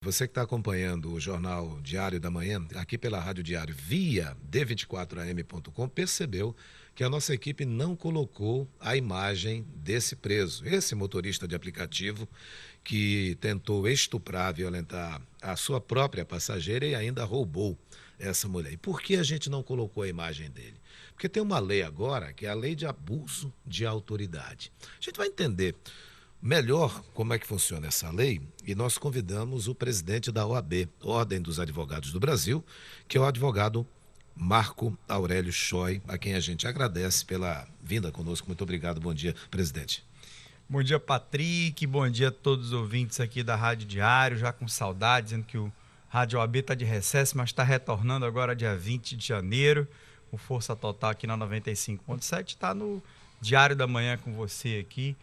Você que está acompanhando o Jornal Diário da Manhã, aqui pela Rádio Diário, via d24am.com, percebeu que a nossa equipe não colocou a imagem desse preso, esse motorista de aplicativo que tentou estuprar, violentar a sua própria passageira e ainda roubou essa mulher. E por que a gente não colocou a imagem dele? Porque tem uma lei agora, que é a lei de abuso de autoridade. A gente vai entender melhor como é que funciona essa lei e nós convidamos o presidente da OAB, Ordem dos Advogados do Brasil, que é o advogado Marco Aurélio Choi, a quem a gente agradece pela vinda conosco. Muito obrigado. Bom dia, presidente. Bom dia, Patrick. Bom dia a todos os ouvintes aqui da Rádio Diário, já com saudade, dizendo que o Rádio OAB está de recesso, mas está retornando agora dia 20 de janeiro, com força total aqui na 95.7. Está no Diário da Manhã com você aqui.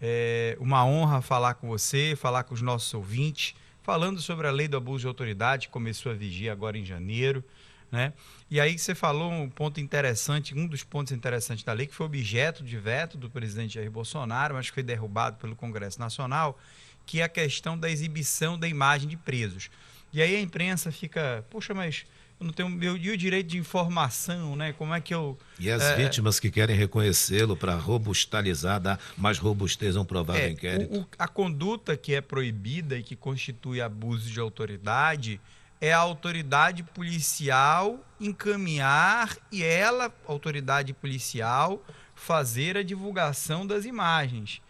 É uma honra falar com você, falar com os nossos ouvintes, falando sobre a lei do abuso de autoridade, que começou a vigir agora em janeiro, né? E aí você falou um ponto interessante, um dos pontos interessantes da lei, que foi objeto de veto do presidente Jair Bolsonaro, mas foi derrubado pelo Congresso Nacional, que é a questão da exibição da imagem de presos. E aí a imprensa fica, poxa, mas eu não tenho e o direito de informação, né? Como é que eu... E as vítimas que querem reconhecê-lo para robustalizar, dar mais robustez a um provável inquérito? A conduta que é proibida e que constitui abuso de autoridade é a autoridade policial encaminhar e ela, autoridade policial, fazer a divulgação das imagens.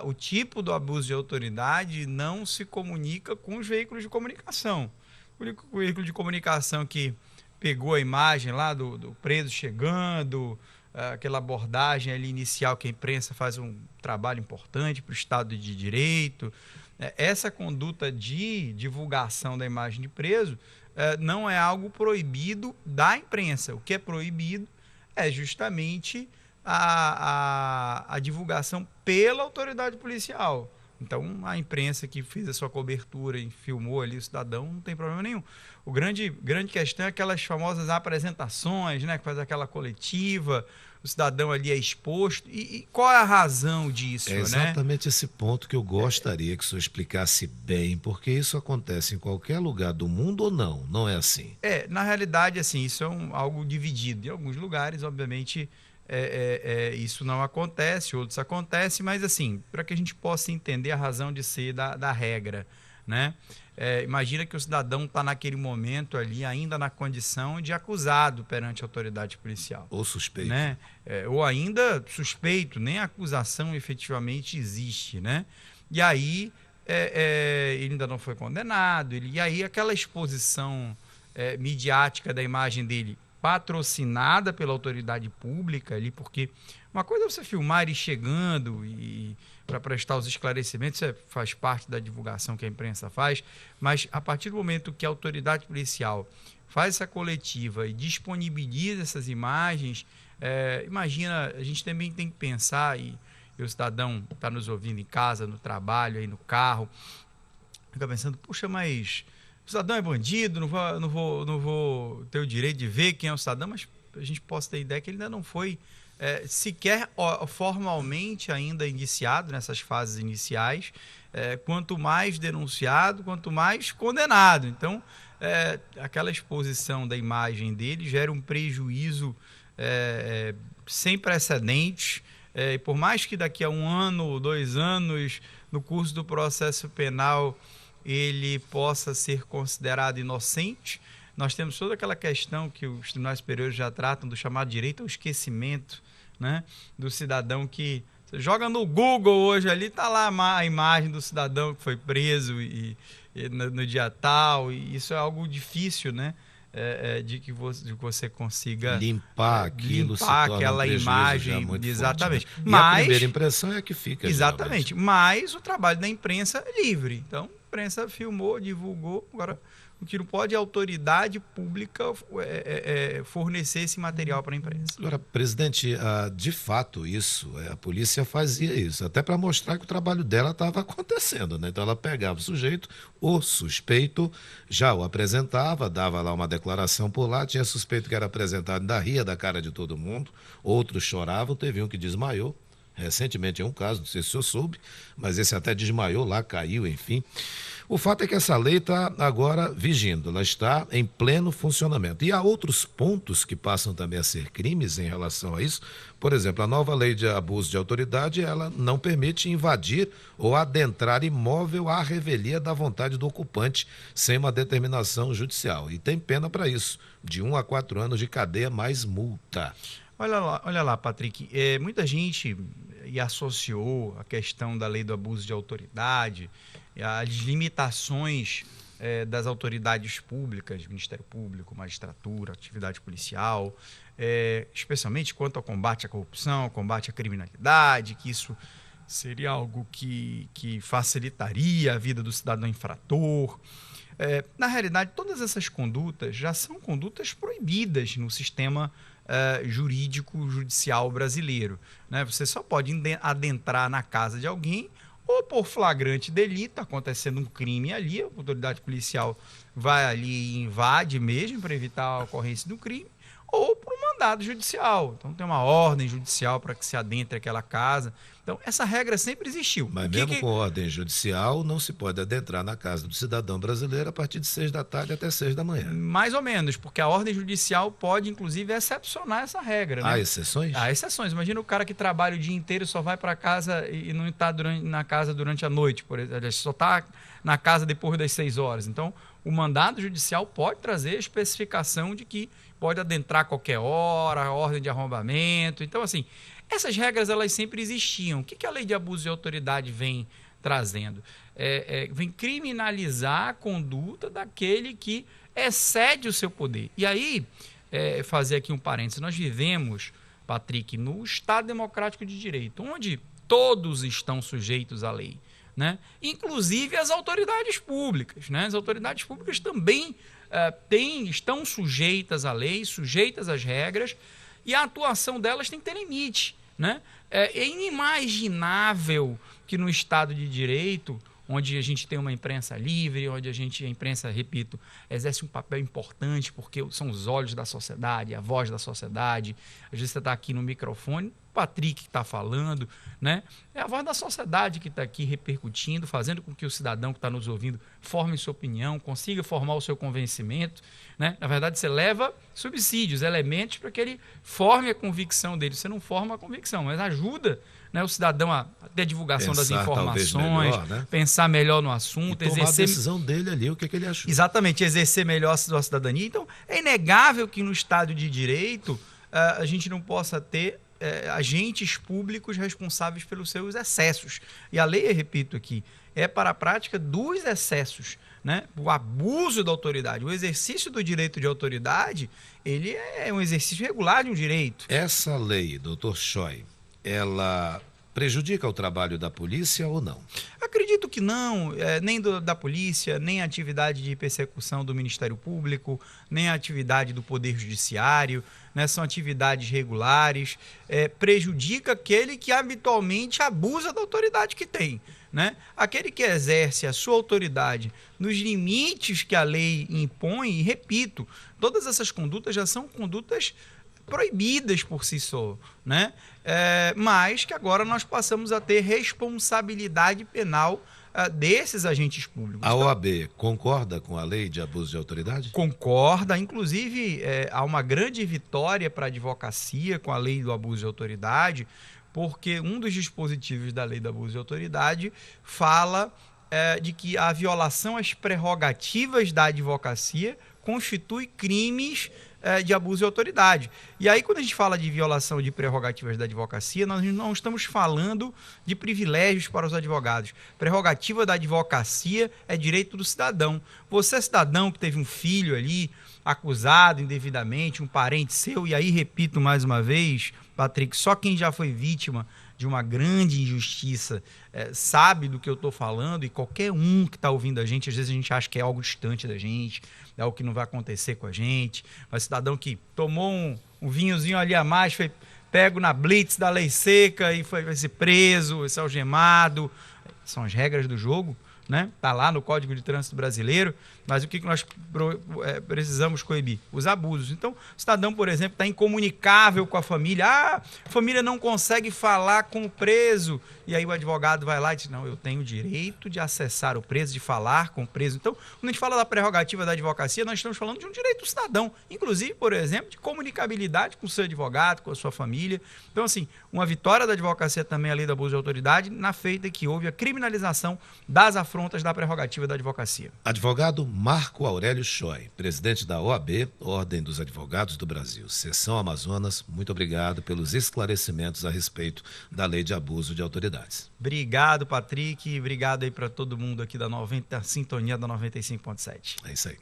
O tipo do abuso de autoridade não se comunica com os veículos de comunicação. O veículo de comunicação que pegou a imagem lá do preso chegando, aquela abordagem ali inicial que a imprensa faz um trabalho importante para o Estado de Direito. Essa conduta de divulgação da imagem de preso não é algo proibido da imprensa. O que é proibido é justamente a divulgação pela autoridade policial. Então, a imprensa que fez a sua cobertura e filmou ali o cidadão, não tem problema nenhum. O grande questão é aquelas famosas apresentações, né, que faz aquela coletiva, o cidadão ali é exposto. E qual é a razão disso? É exatamente esse ponto que eu gostaria que o senhor explicasse bem, porque isso acontece em qualquer lugar do mundo ou não? Não é assim? Na realidade, assim, isso é algo dividido. Em alguns lugares, obviamente, isso não acontece, outros acontecem, mas assim, para que a gente possa entender a razão de ser da regra, né? Imagina que o cidadão está naquele momento ali ainda na condição de acusado perante a autoridade policial. Ou suspeito. Né? Ou ainda suspeito, nem a acusação efetivamente existe, né? E aí ele ainda não foi condenado, e aí aquela exposição midiática da imagem dele patrocinada pela autoridade pública ali, porque uma coisa é você filmar ele chegando e para prestar os esclarecimentos, isso faz parte da divulgação que a imprensa faz, mas a partir do momento que a autoridade policial faz essa coletiva e disponibiliza essas imagens, imagina, a gente também tem que pensar, e o cidadão está nos ouvindo em casa, no trabalho, aí no carro, fica pensando, puxa, mas o cidadão é bandido, não vou ter o direito de ver quem é o cidadão, mas a gente possa ter ideia que ele ainda não foi sequer formalmente ainda indiciado nessas fases iniciais, quanto mais denunciado, quanto mais condenado. Então, aquela exposição da imagem dele gera um prejuízo sem precedentes, e por mais que daqui a 1 ano, 2 anos, no curso do processo penal, ele possa ser considerado inocente, nós temos toda aquela questão que os tribunais superiores já tratam do chamado direito ao esquecimento, né? Do cidadão que você joga no Google hoje ali, está lá a imagem do cidadão que foi preso no dia tal, e isso é algo difícil, né? De que você consiga limpar aquilo, aquela imagem, exatamente. Forte, né? Mas a primeira impressão é a que fica. Exatamente. Geralmente. Mas o trabalho da imprensa é livre. Então, a imprensa filmou, divulgou. Agora, o que não pode é a autoridade pública fornecer esse material para a imprensa. Agora, presidente, de fato a polícia fazia isso, até para mostrar que o trabalho dela estava acontecendo, né? Então ela pegava o sujeito, o suspeito, já o apresentava, dava lá uma declaração por lá, tinha suspeito que era apresentado, ainda ria da cara de todo mundo, outros choravam, teve um que desmaiou, recentemente um caso, não sei se o senhor soube, mas esse até desmaiou lá, caiu, enfim. O fato é que essa lei está agora vigindo, ela está em pleno funcionamento. E há outros pontos que passam também a ser crimes em relação a isso. Por exemplo, a nova lei de abuso de autoridade, ela não permite invadir ou adentrar imóvel à revelia da vontade do ocupante sem uma determinação judicial. E tem pena para isso, de 1 a 4 anos de cadeia mais multa. Olha lá, Patrick, muita gente associou a questão da lei do abuso de autoridade, as limitações das autoridades públicas, Ministério Público, magistratura, atividade policial, especialmente quanto ao combate à corrupção, combate à criminalidade, que isso seria algo que facilitaria a vida do cidadão infrator. Na realidade, todas essas condutas já são condutas proibidas no sistema jurídico judicial brasileiro, né? Você só pode adentrar na casa de alguém ou por flagrante delito, acontecendo um crime ali, a autoridade policial vai ali e invade mesmo para evitar a ocorrência do crime, ou por um mandado judicial. Então tem uma ordem judicial para que se adentre aquela casa. Então essa regra sempre existiu. Mas mesmo com ordem judicial, não se pode adentrar na casa do cidadão brasileiro a partir de 6 da tarde até 6 da manhã. Mais ou menos, porque a ordem judicial pode, inclusive, excepcionar essa regra. Há né? exceções? Há exceções. Imagina o cara que trabalha o dia inteiro, só vai para casa e não está na casa durante a noite, por exemplo. Ele só está na casa depois das 6 horas. Então, o mandado judicial pode trazer a especificação de que pode adentrar a qualquer hora, a ordem de arrombamento. Então, assim, essas regras elas sempre existiam. O que a lei de abuso de autoridade vem trazendo? Vem criminalizar a conduta daquele que excede o seu poder. E aí, fazer aqui um parênteses, nós vivemos, Patrick, no Estado Democrático de Direito, onde todos estão sujeitos à lei, né? Inclusive as autoridades públicas, né? As autoridades públicas também estão sujeitas à lei, sujeitas às regras, e a atuação delas tem que ter limite, né? É inimaginável que no Estado de Direito, onde a gente tem uma imprensa livre, onde a imprensa, repito, exerce um papel importante, porque são os olhos da sociedade, a voz da sociedade. Às vezes você está aqui no microfone, o Patrick que está falando, né? É a voz da sociedade que está aqui repercutindo, fazendo com que o cidadão que está nos ouvindo forme sua opinião, consiga formar o seu convencimento, né? Na verdade, você leva subsídios, elementos para que ele forme a convicção dele. Você não forma a convicção, mas ajuda, né, o cidadão a ter a divulgação das informações, melhor, né? Pensar melhor no assunto, e tomar a decisão dele ali, o que ele achou. Exatamente, exercer melhor a sua cidadania. Então, é inegável que no Estado de Direito a gente não possa ter agentes públicos responsáveis pelos seus excessos. E a lei, eu repito aqui, é para a prática dos excessos, né? O abuso da autoridade, o exercício do direito de autoridade, ele é um exercício regular de um direito. Essa lei, doutor Choi, ela prejudica o trabalho da polícia ou não? Acredito que não, nem da polícia, nem a atividade de persecução do Ministério Público, nem a atividade do Poder Judiciário, né? São atividades regulares, prejudica aquele que habitualmente abusa da autoridade que tem, né? Aquele que exerce a sua autoridade nos limites que a lei impõe, e repito, todas essas condutas já são condutas proibidas por si só, né? Mas que agora nós passamos a ter responsabilidade penal desses agentes públicos. A OAB concorda com a lei de abuso de autoridade? Concorda, inclusive há uma grande vitória para a advocacia com a lei do abuso de autoridade, porque um dos dispositivos da lei do abuso de autoridade fala de que a violação às prerrogativas da advocacia constitui crimes de abuso de autoridade. E aí, quando a gente fala de violação de prerrogativas da advocacia, nós não estamos falando de privilégios para os advogados. Prerrogativa da advocacia é direito do cidadão. Você, cidadão que teve um filho ali acusado indevidamente, um parente seu, e aí, repito mais uma vez, Patrick, só quem já foi vítima de uma grande injustiça sabe do que eu estou falando, e qualquer um que está ouvindo a gente, às vezes a gente acha que é algo distante da gente, é algo que não vai acontecer com a gente, mas cidadão que tomou um vinhozinho ali a mais, foi pego na blitz da lei seca e vai ser preso, vai ser algemado, são as regras do jogo, né? Está lá no Código de Trânsito Brasileiro, mas o que nós precisamos coibir? Os abusos. Então, o cidadão, por exemplo, está incomunicável com a família. A família não consegue falar com o preso. E aí o advogado vai lá e diz, não, eu tenho o direito de acessar o preso, de falar com o preso. Então, quando a gente fala da prerrogativa da advocacia, nós estamos falando de um direito do cidadão. Inclusive, por exemplo, de comunicabilidade com o seu advogado, com a sua família. Então, assim, uma vitória da advocacia também, a lei do abuso de autoridade, na feita que houve a criminalização das afrontas da prerrogativa da advocacia. Advogado Marco Aurélio Choi, presidente da OAB, Ordem dos Advogados do Brasil, Seção Amazonas, muito obrigado pelos esclarecimentos a respeito da lei de abuso de autoridades. Obrigado, Patrick, obrigado aí para todo mundo aqui da sintonia da 95.7. É isso aí.